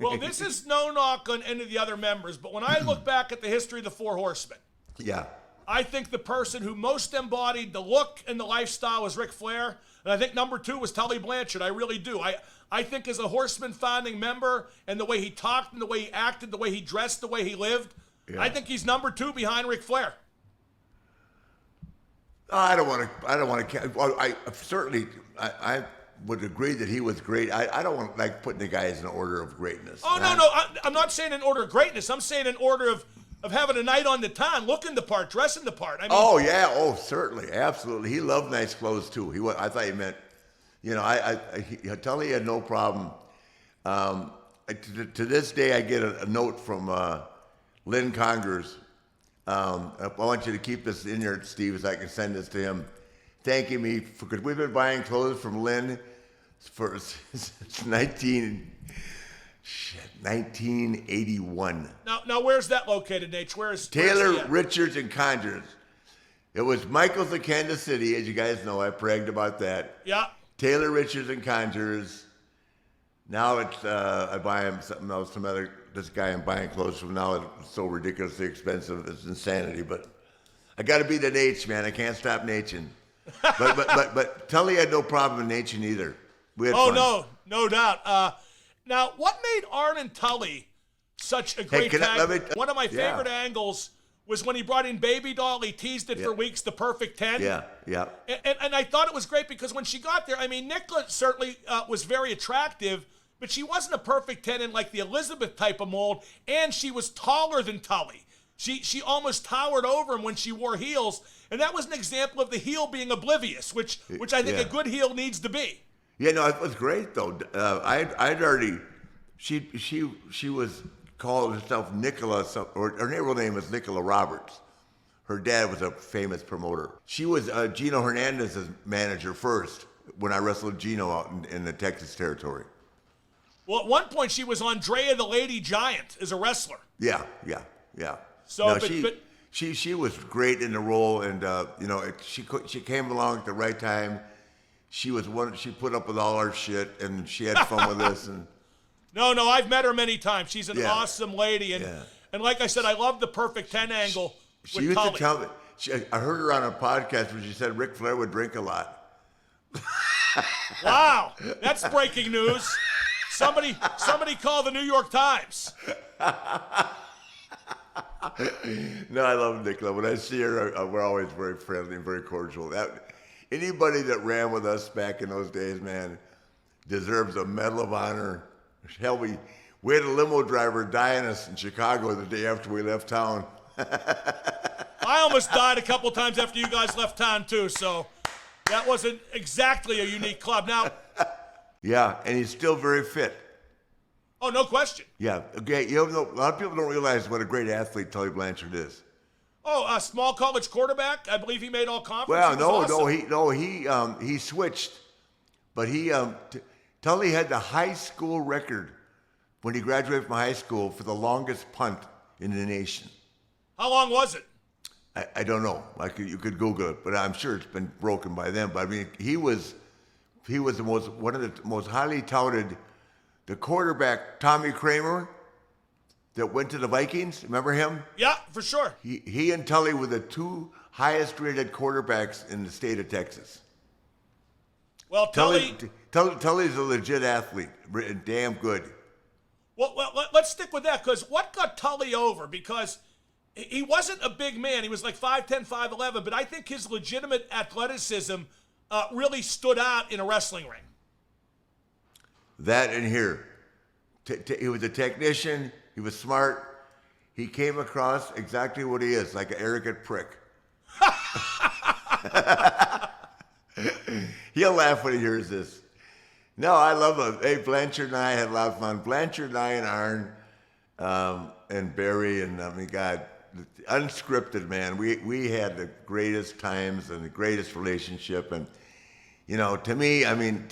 Well, this is no knock on any of the other members, but when I look back at the history of the Four Horsemen, Yeah. I think the person who most embodied the look and the lifestyle was Ric Flair, and I think number 2 was Tully Blanchard. I really do. I think as a Horseman founding member and the way he talked and the way he acted, the way he dressed, the way he lived, I think he's number 2 behind Ric Flair. I don't want to. Well, I would agree that he was great. I don't want like putting the guys in order of greatness. Oh, no. I'm not saying in order of greatness. I'm saying in order of having a night on the town, looking the part, dressing the part. I mean, oh yeah, oh certainly, absolutely. He loved nice clothes too. I thought he meant, Tully had no problem. To this day, I get a note from Lynn Congers. I want you to keep this in here, Steve, as I can send this to him, thanking me because we've been buying clothes from Lynn since 1981. Now, where's that located, Nate? Where's Taylor, Richards, and Congers. It was Michael's in Kansas City, as you guys know. I bragged about that. Yeah. Taylor, Richards, and Congers. Now it's I buy him something else. This guy I'm buying clothes from now. It's so ridiculously expensive. It's insanity. But I got to be the Nate, man. I can't stop Nate'ing. But Tully had no problem with Nate'ing either. We had fun. No doubt. Now, what made Arn and Tully such a great tag? One of my favorite angles was when he brought in Baby Doll. He teased it for weeks, the Perfect 10. Yeah. And I thought it was great because when she got there, I mean, Nicola certainly was very attractive, but she wasn't a Perfect 10 in like the Elizabeth type of mold, and she was taller than Tully. She almost towered over him when she wore heels, and that was an example of the heel being oblivious, which I think a good heel needs to be. Yeah, no, it was great though. I'd already, she was called herself Nicola, or her real name was Nicola Roberts. Her dad was a famous promoter. She was Gino Hernandez's manager first when I wrestled Gino out in the Texas territory. Well, at one point she was Andrea the Lady Giant as a wrestler. Yeah. So, no, she was great in the role, and she came along at the right time. She put up with all our shit, and she had fun with us. And no, I've met her many times. She's an awesome lady, and like I said, I love the Perfect 10 angle. She used to tell me. I heard her on a podcast where she said Ric Flair would drink a lot. Wow, that's breaking news. Somebody call the New York Times. No, I love Nicola. When I see her, we're always very friendly and very cordial. Anybody that ran with us back in those days, man, deserves a Medal of Honor. Hell, we had a limo driver die on us in Chicago the day after we left town. I almost died a couple times after you guys left town, too, so that wasn't exactly a unique club. Now, yeah, and he's still very fit. Oh, no question. Yeah, okay. A lot of people don't realize what a great athlete Tully Blanchard is. Oh, a small college quarterback. I believe he made all conference. Well, he switched, but Tully had the high school record when he graduated from high school for the longest punt in the nation. How long was it? I don't know. You could Google it, but I'm sure it's been broken by then. But I mean, he was one of the most highly touted. The quarterback, Tommy Kramer, that went to the Vikings, remember him? Yeah, for sure. He and Tully were the 2 highest rated quarterbacks in the state of Texas. Well, Tully's a legit athlete, damn good. Well, let's stick with that, because what got Tully over? Because he wasn't a big man. He was like 5'10", 5'11", but I think his legitimate athleticism really stood out in a wrestling ring. That and here. He was a technician. He was smart. He came across exactly what he is, like an arrogant prick. He'll laugh when he hears this. No, I love him. Hey, Blanchard and I had a lot of fun. Blanchard and I and Arn and Barry and, I mean, God, unscripted, man. We had the greatest times and the greatest relationship. And, to me, I mean,